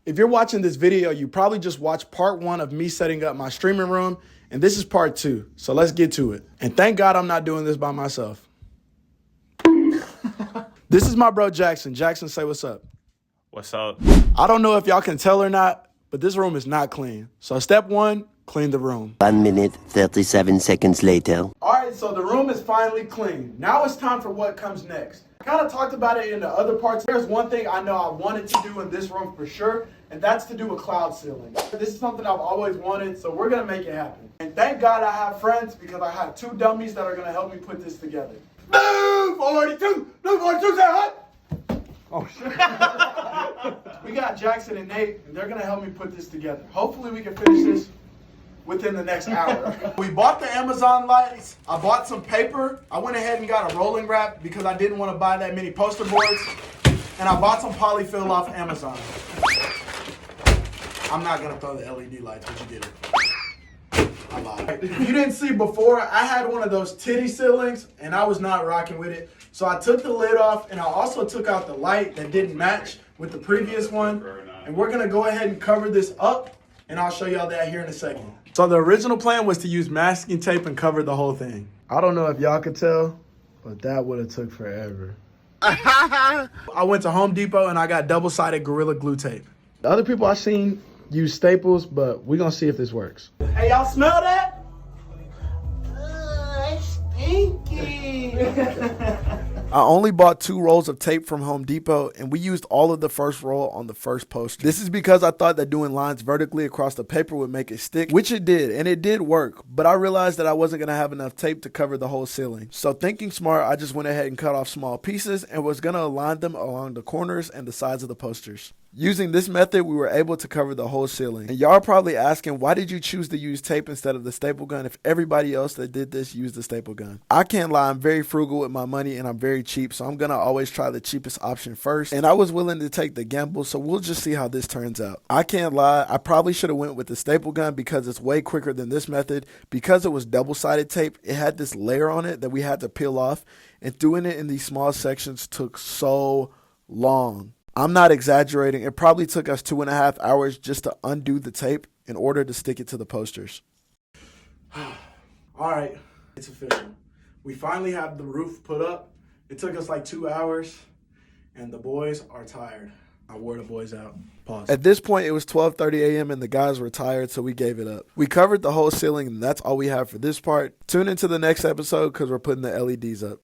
If you're watching this video, you probably just watched part 1 of me setting up my streaming room, and this is part 2. So let's get to it. And thank God I'm not doing this by myself. This is my bro Jackson. Jackson, say what's up. What's up? I don't know if y'all can tell or not, but this room is not clean. So step 1, clean the room. 1 minute, 37 seconds later. All right, so the room is finally clean. Now it's time for what comes next. I kind of talked about it in the other parts. There's one thing I know I wanted to do in this room for sure, and that's to do a cloud ceiling. This is something I've always wanted, so we're going to make it happen. And thank God I have friends because I have 2 dummies that are going to help me put this together. Blue 42! Blue 42, say what? Oh, shit. We got Jackson and Nate, and they're going to help me put this together. Hopefully we can finish this within the next hour. We bought the Amazon lights. I bought some paper. I went ahead and got a rolling wrap because I didn't want to buy that many poster boards. And I bought some polyfill off Amazon. I'm not going to throw the LED lights, but you did it. I lied. If you didn't see before, I had one of those titty ceilings and I was not rocking with it. So I took the lid off and I also took out the light that didn't match with the previous one. And we're going to go ahead and cover this up and I'll show y'all that here in a second. So the original plan was to use masking tape and cover the whole thing. I don't know if y'all could tell, but that would have took forever. I went to Home Depot and I got double-sided Gorilla Glue tape. The other people I seen use staples, but we're gonna see if this works. Hey, y'all smell that? It's stinky. I only bought 2 rolls of tape from Home Depot, and we used all of the first roll on the first poster. This is because I thought that doing lines vertically across the paper would make it stick, which it did, and it did work, but I realized that I wasn't gonna have enough tape to cover the whole ceiling. So thinking smart, I just went ahead and cut off small pieces and was gonna align them along the corners and the sides of the posters. Using this method, we were able to cover the whole ceiling. And y'all are probably asking, why did you choose to use tape instead of the staple gun if everybody else that did this used the staple gun? I can't lie, I'm very frugal with my money and I'm very cheap, so I'm gonna always try the cheapest option first. And I was willing to take the gamble, so we'll just see how this turns out. I can't lie, I probably should have went with the staple gun because it's way quicker than this method. Because it was double-sided tape, it had this layer on it that we had to peel off, and doing it in these small sections took so long. I'm not exaggerating. It probably took us 2.5 hours just to undo the tape in order to stick it to the posters. All right, it's official. We finally have the roof put up. It took us like 2 hours, and the boys are tired. I wore the boys out. Pause. At this point, it was 12:30 a.m. and the guys were tired, so we gave it up. We covered the whole ceiling, and that's all we have for this part. Tune into the next episode because we're putting the LEDs up.